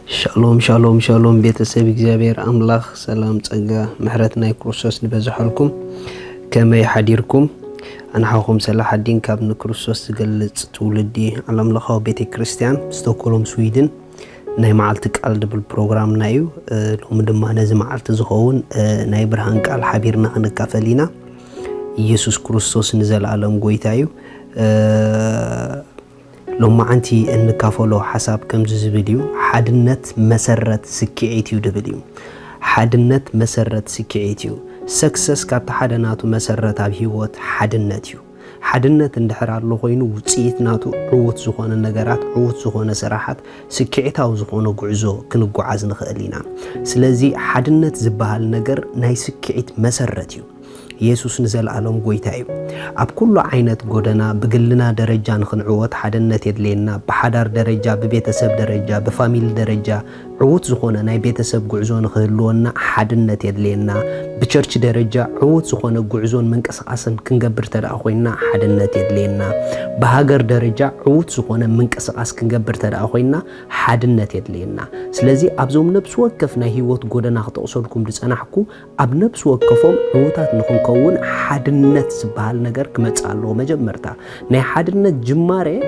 شالوم شالوم شالوم بيتسب እግዚአብሔር አምላክ ሰላም ጸጋ ምሕረትና ክርስቶስ ንበዝሐልኩም ከመይ ሓዲርኩም ኣንሓኹም ሰላሕ ዲን ካብ ንክርስቶስ ዝገልጽ ትውልዲ ዓለም ለኻው ቤተ ክርስቲያን ስቶክሆልም ስዊድን ናይ መዓልቲ ቃል ድብል ፕሮግራም ናዩ ሎም ድማ ነዚ መዓልቲ ዝኸውን ናይ ብርሃን ቃል ሓቢርና ክንካፈሊና ኢየሱስ ክርስቶስ ንዘላለም ጎይታ እዩ لما أنتي إنك فلو حساب كم زبديو حدنت مسرت سكيتيو دبليو حدنت مسرت سكيتيو سكسس كابت حدناتو مسرت أبهيوت حدنتيو حدنت اندحرار لغوينو وصيت ناتو عوت زخون النجارات عوت زخون سراحات سكيتها وزخون قعزو كنو قعز نخلينا سلازي حدنت زبال نجر ناي سكيت مسرتيو ኢየሱስ ንዘላለም ጎይታ እዩ ኣብ ኩሉ ዓይነት ጎደና በግልና ደረጃ ንኽንዕወት ሓደነት የድለየና በሓዳር ደረጃ በቤተሰብ ደረጃ በፋሚሊ ደረጃ ዕውት ዝኾነ ናይ ቤተሰብ ጉዕዞ ንኽህልወና ሓደነት የድለየና በቸርች ደረጃ ዕውት ዝኾነ ጉዕዞን መንቀሳቐስን ክንገብር ተደኣ ኮይና ሓደነት የድለየና በሃገር ደረጃ ዕውት ዝኾነ መንቀሳቐስ ክንገብር ተደኣ ኮይና ሓደነት የድለየና ስለዚ ኣብዞም ነብስ ወከፍ ናይ ህይወት ጎደና ክተቕሰልኩም ድጸናሕኩ ኣብ ነብስ ወከፎም ዕውታት ንኹን كون حدنت سبحال نجار كمتسالو مجمرتا ناي حدنت جمارة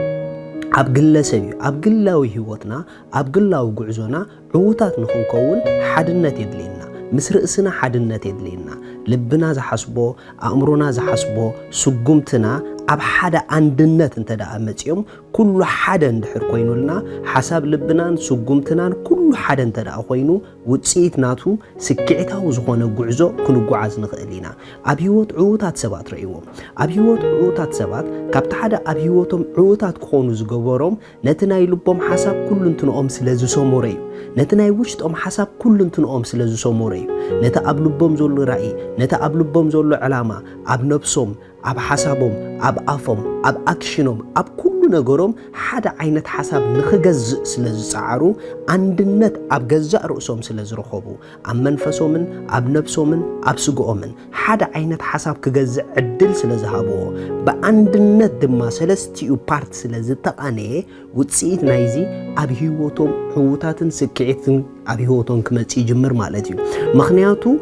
أبقلا سبي أبقلا وهوتنا أبقلا وقعزونا عوتات نخون كون حدنت يدلينا مصر اسنا حدنت يدلينا لبنا زحسبو أمرنا زحسبو سقمتنا أب حدا عندنت انت دا أمتيوم كل حدا ندحر كوينو لنا حساب لبنان سقمتنا كل حدا انت دا أخوينو وتسيت ناتو سكعتها وزخونا قعزو كنو قعز نخلينا أبيوت عوتات سبات رأيوم أبيوت عوتات سبات كابت حدا أبيوتهم عوتات كونو زقبورهم نتناي لبهم حساب كل انتنو أم سلازو سوموريو نتناي وشت أم حساب كل انتنو أم سلازو سوموريو نتا أب لبهم زولو رأي نتا أب لبهم زولو علامة أب نفسهم أب حسابهم أب أفهم أب أكشنهم أب كل نجارهم حدا عينت حساب نخجز سلز سعرو عندنت أب جزاء رؤسهم سلز رخبو أم منفسهم أب نفسهم أب سجوهم حدا عينت حساب كجزاء عدل سلز هابو بعندنت دم سلستيو بارت سلز تقاني وتسيت نايزي أب هيوتهم حوتاتن سكعتن أب هيوتهم كما تيجمر مالتيو مخنياتو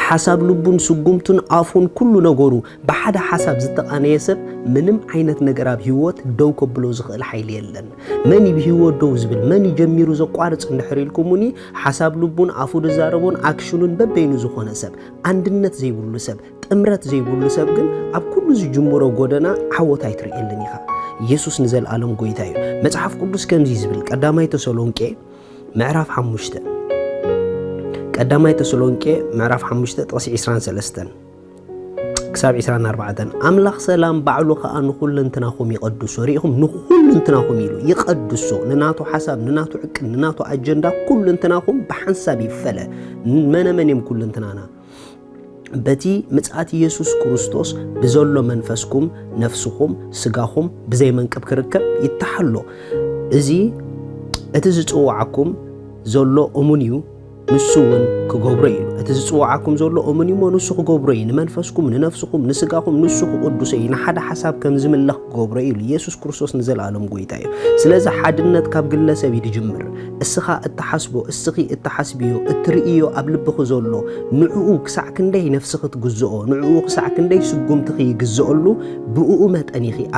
حساب لبون سقمتن عفون كل نجارو بحد حساب زتقاني يسب منم عينت نجراب هيوت دو كبلوز الحيل يلن ماني بهيوت دوز بال ماني جميرو زقارت نحري الكوموني حساب لبون عفو دزاربون أكشنون ببينو زخون سب عندنت زي بولو سب تمرت زي بولو سب جن أب كل زي جمهورو جودنا حوت هيتري يلنيها يسوع نزل عالم قويتايو متحف كلش كم زي زبل قدامي تسولونكي معرف حمشته قدامي تسلونكي معرف حمشته طاسي 23 كساب 24 أملاخ سلام بعلو خأنو كل انتناخم يقدسو ريهم نخل انتناخم يلو يقدسو نناتو حساب نناتو عقل نناتو أجندا كل انتناخم بحنسابي فلا من يم كل انتنانا بتي متعات يسوع كريستوس بزلو منفسكم نفسكم سقاهم بزي منكب كركب يتحلو ازي اتزتوعكم زلو أمونيو نسون كجبريل أتزوعكم زولو أمني ما نسخ جبريل منفسكم ننفسكم نسقاكم نسخ قدسين حدا حساب كم زمن الله جبريل يسوع كريستوس نزل عالم قويتاي سلازا حدنت كاب قلة سبيد جمر السخاء التحسبو السخي التحسبيو الترئيو قبل بخزولو نعوق ساعكندي نفسك تجزؤه نعوق ساعكندي سقوم تخي جزؤلو بقومت أنيخي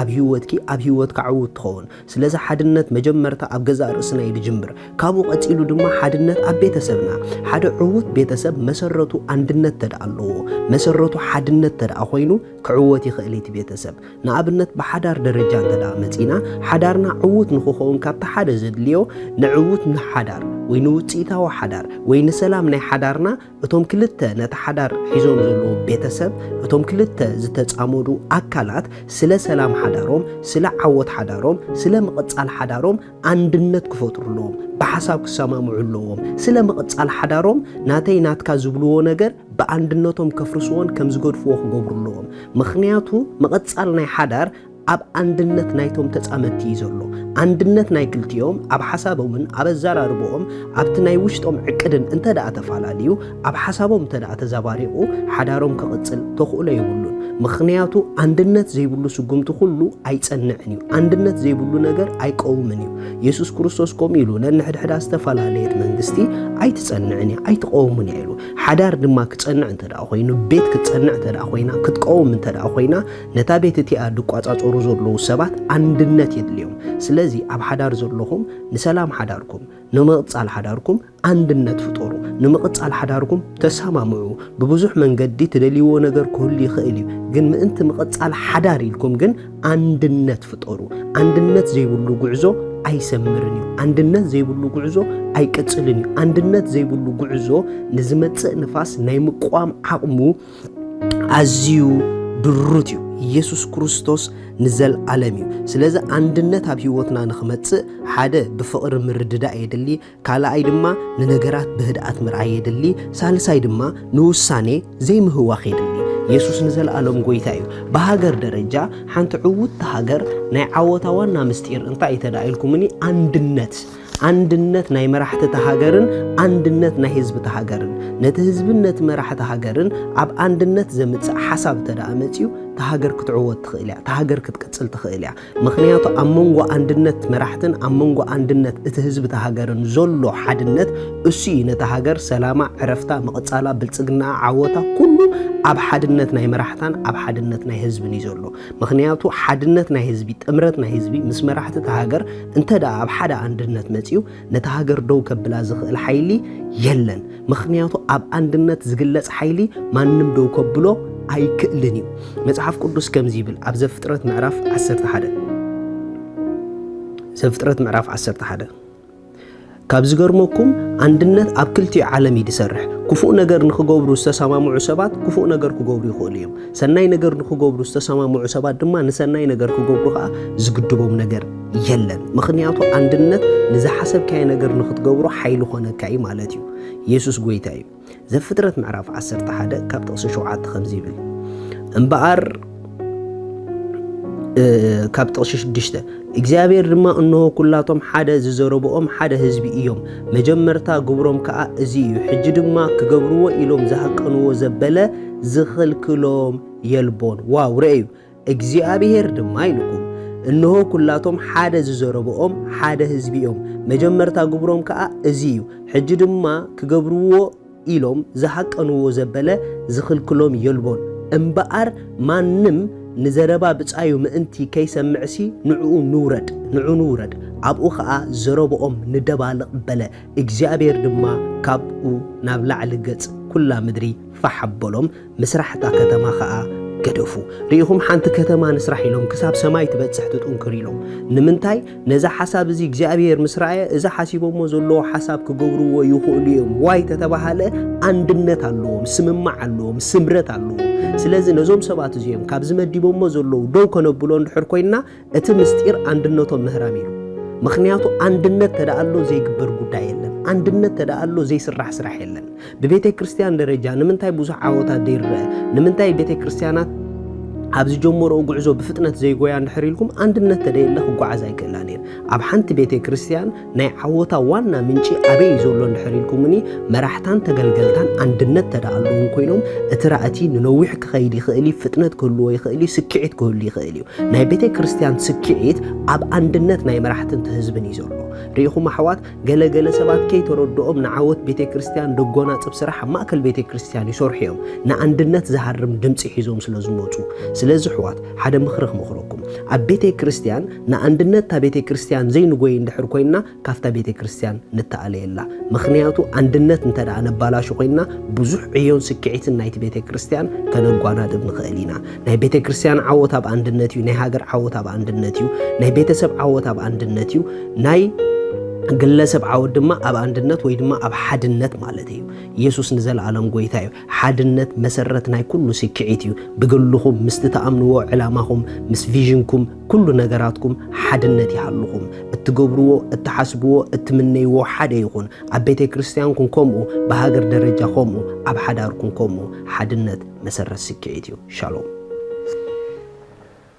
أبيوتك عود خون سلازا حدنت مجمرتا أبجزار سنة يجمر كابو قتيلو دما حدنت أبيت سبنا حدا عود بيتسب مسرته عندنت تدعلو مسرته حدنت تدع خوينو كعوتي خليت بيتسب نابنت بحدار درجات تدع متينا حدارنا عود نخوخون كابت حدا زدليو نعود نحدار وينوتيتا وحدار وين سلام ني حدارنا اتوم كلته نتحدار حيزون زلو بيتسب اتوم كلته زتتصامدو اكالات سلا سلام حداروم سلا عوت حداروم سلا مقصال حداروم عندنت كفطرلوم بحساب كسمامعلوم سلا مقصال حداروم ناتي ناتكا زبلو ነገር በአንድነቶም ከፍርሶን ከምዝጎድፎ ገብሩሎም ምክንያቱ መቀጻል ናይ ሓዳር ኣብ አንድነት ናይቶም ተጻመቲ ይዘሎ አንድነት ናይ ክልቲዮም ኣብ ሓሳቦምን ኣብ ዘራርቦም ኣብቲ ናይ ውሽጦም ዕቅድን እንተዳ ተፋላልዩ ኣብ ሓሳቦም እንተዳ ተዛባሪቁ ሓዳሮም ከቅጽል ተኽእሎ ይብሉን ምክንያቱ አንድነት ዘይብሉ ስጉምቱ ሁሉ አይጸንዕን እዩ አንድነት ዘይብሉ ነገር አይቆውምን እዩ ኢየሱስ ክርስቶስ ቆም ኢሉ ለንሕድሕዳ ዝተፋላለየት መንግስቲ አይትጸንዕን አይትቆውምን ኢሉ ሓዳር ድማ ክጸንዕ እንተዳ ኮይኑ ቤት ክጸንዕ እንተዳ ኮይና ክትቆውም እንተዳ ኮይና ነታ ቤት እቲኣ ድቋጻጾሩ ዘለዉ ሰባት አንድነት የድልዮም ስለዚ ኣብ ሓዳር ዘለኹም ንሰላም ሓዳርኩም ንምቕጻል ሓዳርኩም አንድነት ፍጠሩ ንምቕጻል ሓዳርኩም ተሰማምዑ በብዙሕ መንገዲ ትደልይዎ ነገር ክህሉ ይኽእል እዩ ግን ምእንቲ ምቕጻል ሓዳር ኢልኩም ግን አንድነት ፍጠሩ አንድነት ዘይብሉ ጉዕዞ አይሰምርን እዩ አንድነት ዘይብሉ ጉዕዞ አይቀጽልን እዩ አንድነት ዘይብሉ ጉዕዞ ንዝመጽእ ንፋስ ናይ ምቋም ዓቕሙ ኣዝዩ ድሩት እዩ ኢየሱስ ክርስቶስ ንዘለዓለም እዩ ስለዚ አንድነት ኣብ ህይወትና ንኽመጽእ ሓደ ብፍቕሪ ምርድዳእ የድሊ ካልኣይ ድማ ንነገራት ብህድኣት ምርኣይ የድሊ ሳልሳይ ድማ ንውሳኔ ዘይምህዋኽ የድሊ ኢየሱስ ንዘለዓለም ጎይታ እዩ በሃገር ደረጃ ሓንቲ ዕውት ሃገር ናይ ዓወታ ዋና ምስጢር እንታይ ተዳኢልኩምኒ አንድነት ናይ መራሕቲ ሃገርን አንድነት ናይ ህዝቢ ሃገርን ነቲ ህዝብነት መራሕቲ ሃገርን ኣብ አንድነት ዘምጽእ ሓሳብ ተዳመጽዩ ሃገር ክትዕወት ትኽእል እያ ሃገር ክትቀጽል ትኽእል እያ ምክንያቱ ኣብ መንጎ አንድነት መራሕትን ኣብ መንጎ አንድነት እቲ ህዝቢ ሃገርን ዘሎ ሓድነት እሱ ነቲ ሃገር ሰላማ ዕረፍታ መቕጻላ ብልጽግና ዓወታ ኩሉ ኣብ ሓድነት ናይ መራሕታን ኣብ ሓድነት ናይ ህዝብን እዩ ዘሎ ምክንያቱ ሓድነት ናይ ህዝቢ ጥምረት ናይ ህዝቢ ምስ መራሕቲ ሃገር እንተዳ ኣብ ሓደ አንድነት መጽዩ ነቲ ሃገር ደው ከብላ ዝኽእል ሓይሊ የለን ምክንያቱ ኣብ አንድነት ዝግለጽ ሓይሊ ማንም ደው ከብሎ አይክእልን እዩ መጽሐፍ ቅዱስ ከምዚ ይብል ኣብ ዘፍጥረት ምዕራፍ 11 ካብ ዝገርመኩም አንድነት ኣብ ክልቲኡ ዓለም ይድሰርሕ ክፉእ ነገር ንኽገብሩ ዝተሰማምዑ ሰባት ክፉእ ነገር ክገብሩ ይኽእሉ እዮም ሰናይ ነገር ንኽገብሩ ዝተሰማምዑ ሰባት ድማ ንሰናይ ነገር ክገብሩ ከዓ ዝግድቦም ነገር የለን ምክንያቱ አንድነት ንዝሓሰብካይ ነገር ንኽትገብሩ ሓይሊ ኾነካ እዩ ማለት እዩ ኢየሱስ ጎይታ እዩ ዘፍጥረት ምዕራፍ 11 ካብ ጥቕሲ 7 ከምዚ ይብል እምበኣር ካብ ጥቕሲ 6 እግዚአብሔር ድማ እነሆ ኩላቶም ሓደ ዝዘረብኦም ሓደ ህዝቢ እዮም መጀመርታ ግብሮም ከዓ እዚ እዩ ሕጂ ድማ ክገብርዎ ኢሎም ዝሃቀንዎ ዘበለ ዝኽልክሎም የልቦን ዋው ረአዩ እግዚአብሔር ድማ ይልኩም እነሆ ኩላቶም ሓደ ዝዘረብኦም ሓደ ህዝቢ እዮም መጀመርታ ግብሮም ከዓ እዚ እዩ ሕጂ ድማ ክገብርዎ ኢሎም ዝሃቀንዎ ዘበለ ዝኽልክሎም የልቦን እምበኣር ማንም ንዘረባ ብጻዩ ምእንቲ ከይሰምዕሲ ንዑ ንውረድ ኣብኡ ከዓ ዘረብኦም ንደባልቕ በለ እግዚአብሔር ድማ ካብኡ ናብ ላዕሊ ገጽ ኩላ ምድሪ ፈሓበሎም ምስራሕታ ከተማ ከዓ ገደፉ ሪኢኹም ሓንቲ ከተማ ንስራሕ ኢሎም ክሳብ ሰማይ ትበጽሕ ትጥንክር ኢሎም ንምንታይ ነዛ ሓሳብ እዚ እግዚአብሔር ምስራየ እዛ ሓሲቦሞ ዘለዎ ሓሳብ ክገብርዎ ይኽእሉ እዮም ዋይ ተተባሃለ አንድነት ኣለዎም ስምማዕ ኣለዎም ስምረት ኣለዎም ስለዚ ነዞም ሰባት እዚኦም ካብ ዝመዲቦሞ ዘለዉ ደው ከነብሎ እንድሕር ኮይና እቲ ምስጢር አንድነቶም ምህራም ኢሉ ምክንያቱ አንድነት ተዳአሎ ዘይግበር ጉዳይ የለን አንድነት ተዳአሎ ዘይስራሕ ስራሕ የለን በቤተ ክርስቲያን ደረጃ ንምንታይ ብዙሕ ዓወታት ደይርአ ንምንታይ ቤተ ክርስቲያናት ኣብዚ ጀመሮ ጉዕዞ ብፍጥነት ዘይጎያ እንድሕር ኢልኩም አንድነት ተደይለ ክጓዓዝ ኣይክእላን እየን ኣብ ሓንቲ ቤተ ክርስቲያን ናይ ዓወታ ዋና ምንጪ ኣበይ ዘሎ እንድሕር ኢልኩምኒ መራሕታን ተገልገልታን አንድነት ተዳኣለዎም ኮይኖም እቲ ራእቲ ንነዊሕ ክኸይድ ይኽእል ፍጥነት ክህልዎ ይኽእል ስክዒት ክህሉ ይኽእል እዩ ናይ ቤተ ክርስቲያን ስክዒት ኣብ አንድነት ናይ መራሕትን ህዝብን እዩ ዘሎ ሪኢኹም ኣሕዋት ገለገለ ሰባት ከይተረድኦም ንዓወት ቤተ ክርስቲያን ደጎናጽብ ስራሕ ኣብ ማእከል ቤተ ክርስቲያን ይሰርሑ እዮም ንአንድነት ዝሃርም ድምፂ ሒዞም ስለ ዝመጹ ስለዚ ሕዋት ሓደ ምኽሪ ክምኽረኩም ኣብ ቤተ ክርስቲያን ንአንድነት ታ ቤተ ክርስቲያን ዘይንጎይ እንድሕር ኮይና ካፍታ ቤተ ክርስቲያን ንተኣለየላ ምክንያቱ አንድነት እንተዳ ነባላሽ ኮይና ብዙሕ ዕዮን ስክዒትን ናይቲ ቤተ ክርስቲያን ከነጓናድብ ንኽእል ኢና ናይ ቤተ ክርስቲያን ዓወት ኣብ አንድነት እዩ ናይ ሃገር ዓወት ኣብ አንድነት እዩ ናይ ቤተሰብ ዓወት ኣብ አንድነት እዩ ናይ ግለሰብ ዓወት ድማ ኣብ አንድነት ወይ ድማ ኣብ ሓድነት ማለት እዩ ኢየሱስ ንዘለዓለም ጎይታ እዩ ሓድነት መሰረት ናይ ኩሉ ስክዒት እዩ ብግልኹም ምስ ተኣምንዎ ዕላማኹም ምስ ቪዥንኩም ኩሉ ነገራትኩም ሓድነት ይሃልኹም እትገብርዎ እትሓስብዎ እትምነይዎ ሓደ ይኹን ኣብ ቤተ ክርስቲያንኩም ከምኡ ብሃገር ደረጃ ከምኡ ኣብ ሓዳርኩም ከምኡ ሓድነት መሰረት ስክዒት እዩ ሻሎም